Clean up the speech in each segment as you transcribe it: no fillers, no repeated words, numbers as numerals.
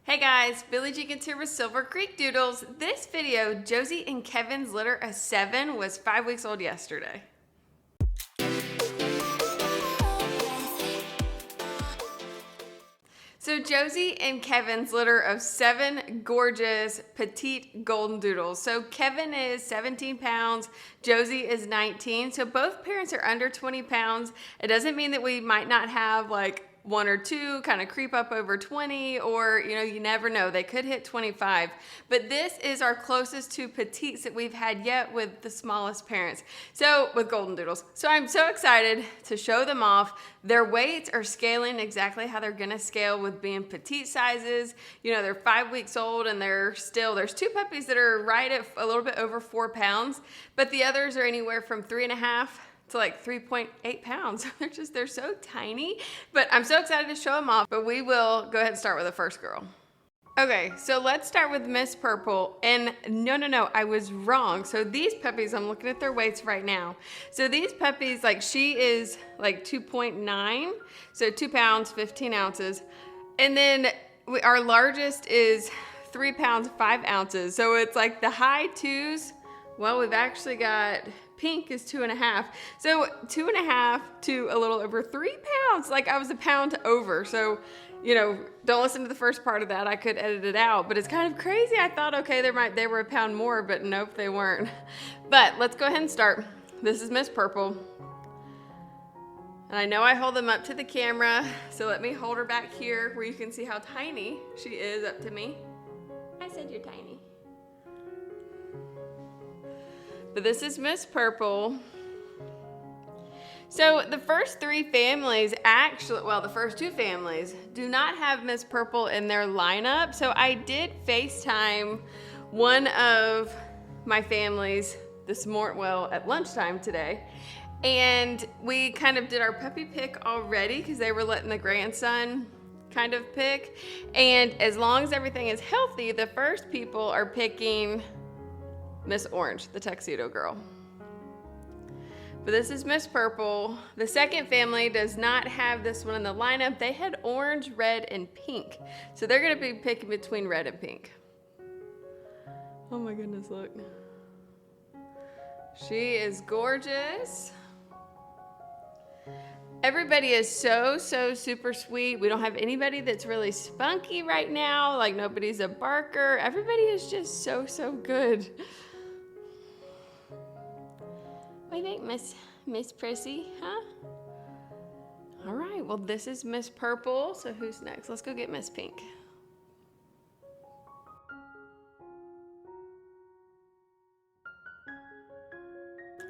Hey guys, Billie Jenkins here with Silver Creek Doodles. This video, Josie and Kevin's litter of 7 was 5 weeks old yesterday. So Josie and Kevin's litter of 7 gorgeous petite goldendoodles. So Kevin is 17 pounds, Josie is 19. So both parents are under 20 pounds. It doesn't mean that we might not have like 1 or 2 kind of creep up over 20, or you never know, they could hit 25. But this is our closest to petites that we've had yet with the smallest parents. So with goldendoodles. So I'm so excited to show them off. Their weights are scaling exactly how they're gonna scale with being petite sizes. They're 5 weeks old and there's 2 puppies that are right at a little bit over 4 pounds, but the others are anywhere from 3.5 to like 3.8 pounds. They're so tiny, but I'm so excited to show them off. But we will go ahead and start with the first girl. Okay, so let's start with Miss Purple. And no, I was wrong. So these puppies, I'm looking at their weights right now. So these puppies, like she is like 2.9, so 2 pounds, 15 ounces. And then our largest is 3 pounds, 5 ounces. So it's like the high 2s. Well, we've actually got Pink is 2.5. So 2.5 to a little over 3 pounds. Like I was a pound over. So, don't listen to the first part of that. I could edit it out, but it's kind of crazy. I thought, okay, they were a pound more, but nope, they weren't. But let's go ahead and start. This is Miss Purple. And I know I hold them up to the camera, so let me hold her back here where you can see how tiny she is up to me. I said you're tiny. But this is Miss Purple. So the first 3 families the first 2 families do not have Miss Purple in their lineup. So I did FaceTime one of my families at lunchtime today. And we kind of did our puppy pick already because they were letting the grandson kind of pick. And as long as everything is healthy, the first people are picking Miss Orange, the tuxedo girl. But this is Miss Purple. The second family does not have this one in the lineup. They had orange, red, and pink. So they're gonna be picking between red and pink. Oh my goodness, look. She is gorgeous. Everybody is so super sweet. We don't have anybody that's really spunky right now. Like nobody's a barker. Everybody is just so good. What do you think, Miss Prissy, huh? All right, well, this is Miss Purple, so who's next? Let's go get Miss Pink.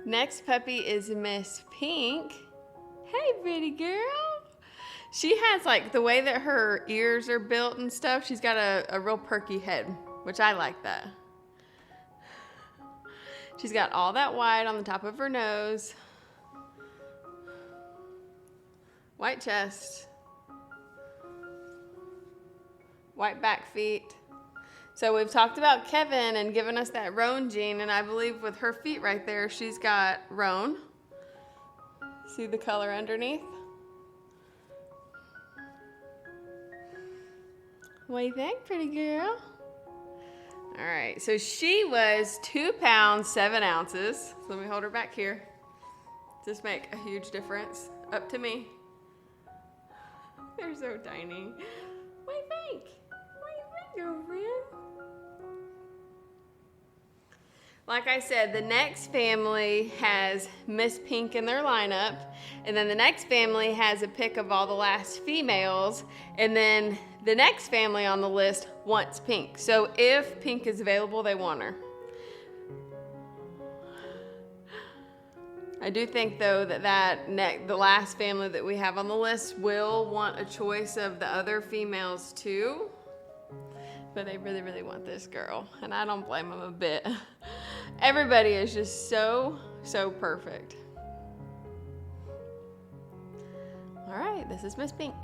Next puppy is Miss Pink. Hey, pretty girl. She has like the way that her ears are built and stuff, she's got a real perky head, which I like that. She's got all that white on the top of her nose. White chest. White back feet. So we've talked about Kevin and given us that roan gene, and I believe with her feet right there, she's got roan. See the color underneath? What do you think, pretty girl? All right, so she was 2 pounds, 7 ounces. So let me hold her back here. Just make a huge difference. Up to me. They're so tiny. What do you think? What do you think, girlfriend? Like I said, the next family has Miss Pink in their lineup, and then the next family has a pick of all the last females, and then the next family on the list wants Pink. So if Pink is available, they want her. I do think though that the last family that we have on the list will want a choice of the other females too. But they really want this girl, and I don't blame them a bit. Everybody is just so perfect. All right, this is Miss Pink.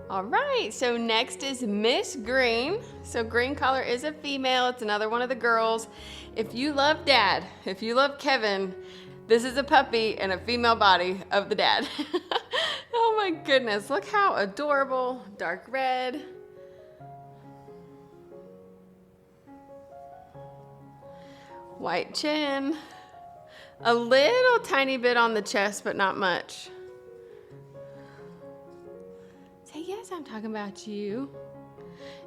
All right, so next is Miss Green. So Green color is a female. It's another one of the girls. If you love Dad, if you love Kevin, This is a puppy in a female body of the dad. Oh my goodness, look how adorable. Dark red. White chin. A little tiny bit on the chest, but not much. Say yes, I'm talking about you.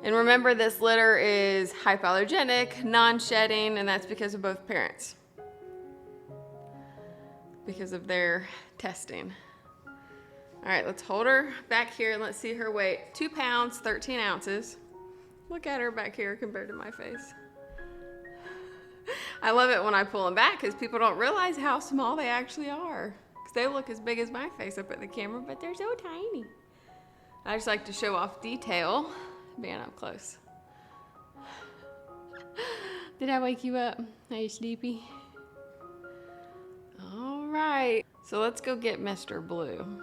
And remember, this litter is hypoallergenic, non-shedding, and that's because of both parents. Because of their testing. All right, let's hold her back here and let's see her weight. 2 pounds, 13 ounces. Look at her back here compared to my face. I love it when I pull them back because people don't realize how small they actually are. Because they look as big as my face up at the camera, but they're so tiny. I just like to show off detail being up close. Did I wake you up? Are you sleepy? All right, so let's go get Mr. Blue.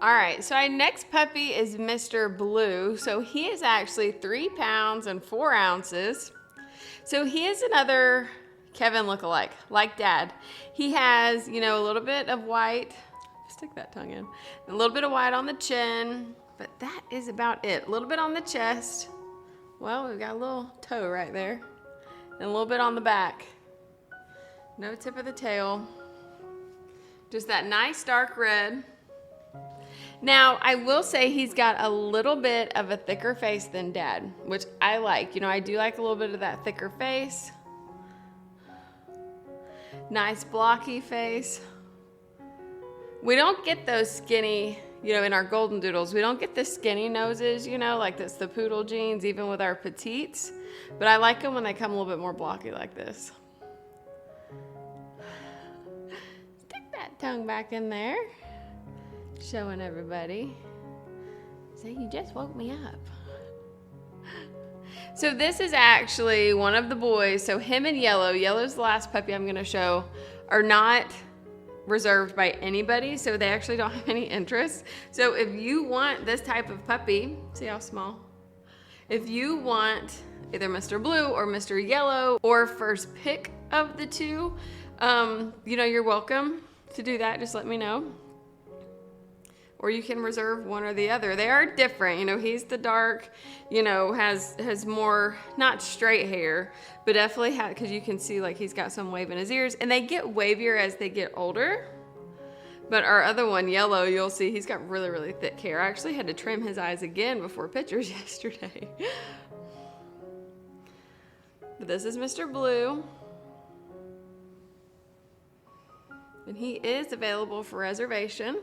All right, so our next puppy is Mr. Blue. So he is actually 3 pounds and 4 ounces. So he is another Kevin lookalike, like Dad. He has, you know, a little bit of white. Stick that tongue in. A little bit of white on the chin, but that is about it. A little bit on the chest. Well, we've got a little toe right there. And a little bit on the back. No tip of the tail. Just that nice dark red. Now, I will say he's got a little bit of a thicker face than Dad, which I like. You know, I do like a little bit of that thicker face. Nice blocky face. We don't get those skinny, you know, in our Goldendoodles, we don't get the skinny noses, you know, like that's the poodle genes, even with our Petites. But I like them when they come a little bit more blocky like this. Stick that tongue back in there. Showing everybody. Say, you just woke me up. So this is actually one of the boys. So him and Yellow, Yellow's the last puppy I'm gonna show, are not reserved by anybody. So they actually don't have any interest. So if you want this type of puppy, see how small? If you want either Mr. Blue or Mr. Yellow or first pick of the two, you know, you're welcome to do that. Just let me know. Or you can reserve one or the other. They are different. You know, he's the dark, you know, has more, not straight hair, but definitely because you can see like he's got some wave in his ears. And they get wavier as they get older. But our other one, Yellow, you'll see he's got really, really thick hair. I actually had to trim his eyes again before pictures yesterday. But this is Mr. Blue. And he is available for reservation.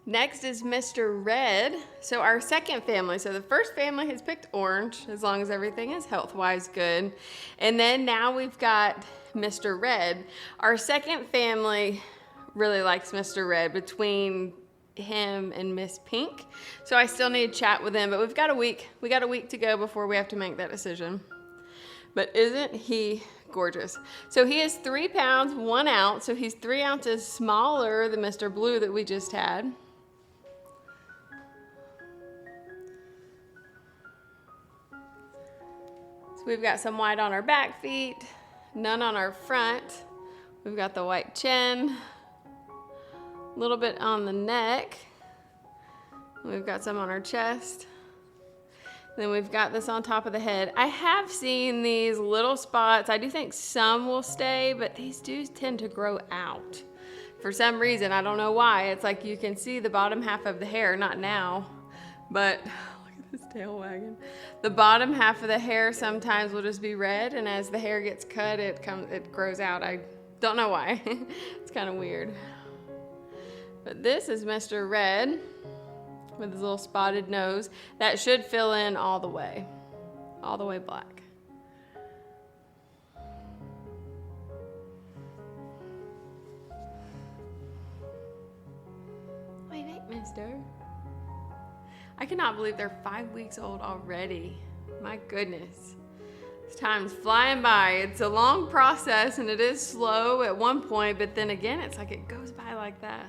Next is Mr. Red. So our second family, so the first family has picked orange, as long as everything is health-wise good. And then now we've got Mr. Red. Our second family really likes Mr. Red between him and Miss Pink. So I still need to chat with them, but we've got a week. We got a week to go before we have to make that decision. But isn't he gorgeous? So he is 3 pounds, 1 ounce. So he's 3 ounces smaller than Mr. Blue that we just had. So we've got some white on our back feet, none on our front. We've got the white chin, a little bit on the neck. We've got some on our chest. Then we've got this on top of the head. I have seen these little spots. I do think some will stay, but these do tend to grow out. For some reason, I don't know why. It's like you can see the bottom half of the hair, not now, but look at this tail wagging. The bottom half of the hair sometimes will just be red, and as the hair gets cut, it grows out. I don't know why. It's kind of weird. But this is Mr. Red with his little spotted nose. That should fill in all the way black. Wait, mister. I cannot believe they're 5 weeks old already. My goodness. This Time's flying by. It's a long process and it is slow at one point, but then again, it's like it goes by like that.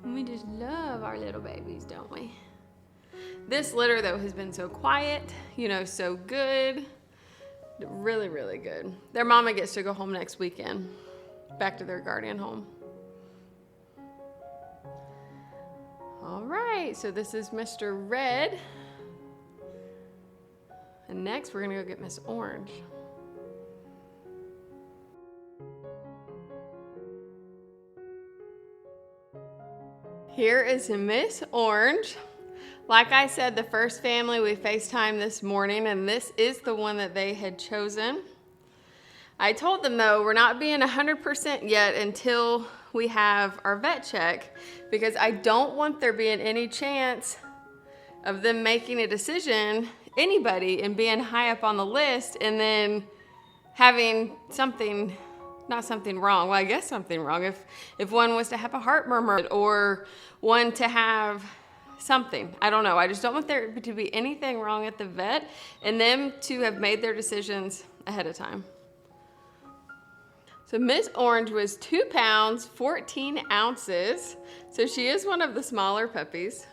And we just love our little babies, don't we? This litter, though, has been so quiet, you know, so good. Really, really good. Their mama gets to go home next weekend, back to their guardian home. All right, so this is Mr. Red. And next, we're gonna go get Miss Orange. Here is Miss Orange. Like I said, the first family we FaceTimed this morning, and this is the one that they had chosen. I told them, though, we're not being 100% yet until we have our vet check, because I don't want there being any chance of them making a decision, anybody, and being high up on the list and then having something, not something wrong, well, I guess something wrong, if one was to have a heart murmur or one to have something. I don't know. I just don't want there to be anything wrong at the vet and them to have made their decisions ahead of time. So Miss Orange was 2 pounds, 14 ounces. So she is one of the smaller puppies.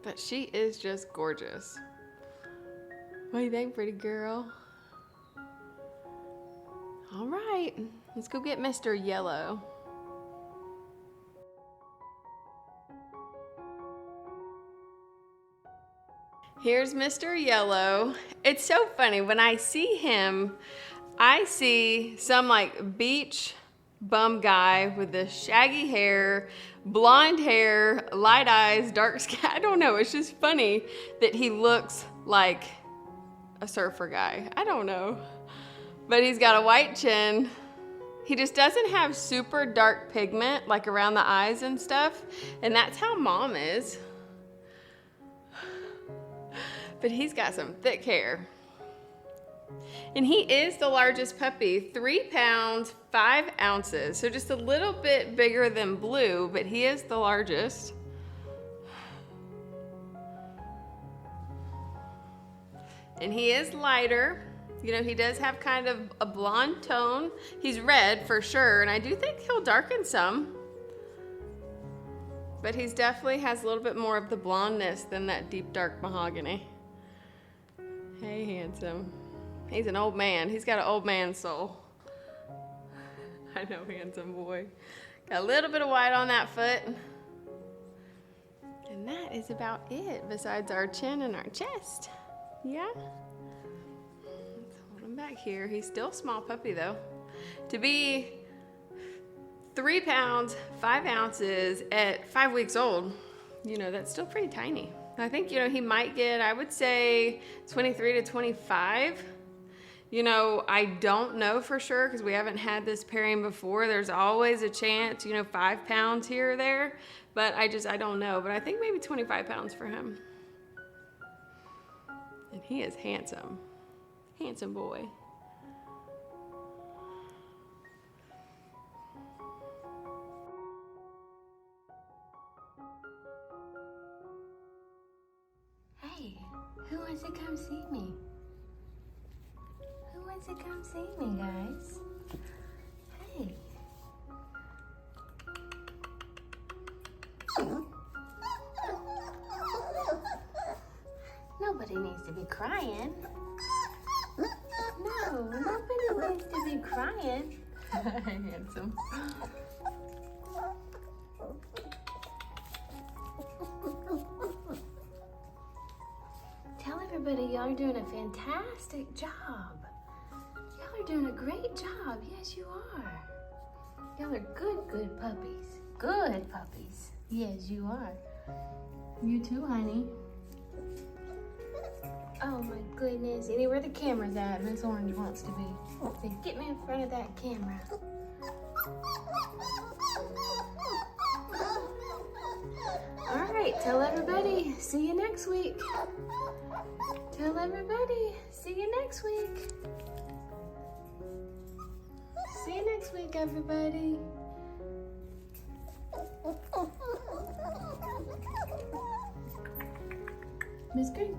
But she is just gorgeous. What do you think, pretty girl? All right, let's go get Mr. Yellow. Here's Mr. Yellow. It's so funny, when I see him, I see some like beach bum guy with the shaggy hair, blonde hair, light eyes, dark skin. I don't know, it's just funny that he looks like a surfer guy. I don't know. But he's got a white chin. He just doesn't have super dark pigment like around the eyes and stuff. And that's how Mom is. But he's got some thick hair. And he is the largest puppy, 3 pounds, 5 ounces. So just a little bit bigger than Blue, but he is the largest. And he is lighter. You know, he does have kind of a blonde tone. He's red for sure, and I do think he'll darken some. But he's definitely has a little bit more of the blondness than that deep dark mahogany. Hey, handsome. He's an old man. He's got an old man soul. I know, handsome boy. Got a little bit of white on that foot. And that is about it, besides our chin and our chest. Yeah? Let's hold him back here. He's still a small puppy, though. To be 3 pounds, 5 ounces at 5 weeks old, you know, that's still pretty tiny. I think, you know, he might get, I would say, 23 to 25. You know, I don't know for sure because we haven't had this pairing before. There's always a chance, you know, 5 pounds here or there. But I don't know. But I think maybe 25 pounds for him. And he is handsome. Handsome boy. Hey, who wants to come see me? Who wants to come see me, guys? Hey. Nobody needs to be crying. No, nobody needs to be crying. Handsome. Tell everybody y'all are doing a fantastic job. Y'all are doing a great job. Yes, you are. Y'all are good puppies. Good puppies. Yes, you are. You too, honey. Oh my goodness. Anywhere the camera's at, Miss Orange wants to be. Say, get me in front of that camera. All right, tell everybody, see you next week. Tell everybody, see you next week. See you next week, everybody. Miss Green.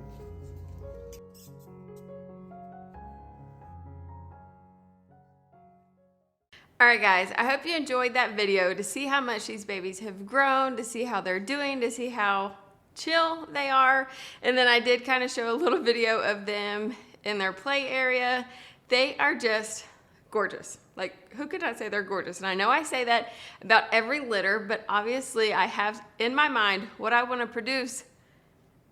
All right, guys, I hope you enjoyed that video to see how much these babies have grown, to see how they're doing, to see how chill they are. And then I did kind of show a little video of them in their play area. They are just gorgeous. Like, who could not say they're gorgeous? And I know I say that about every litter, but obviously I have in my mind what I want to produce,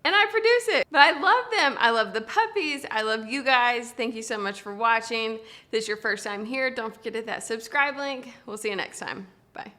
and I produce it. But I love them. I love the puppies. I love you guys. Thank you so much for watching. If this is your first time here, don't forget to hit that subscribe link. We'll see you next time. Bye.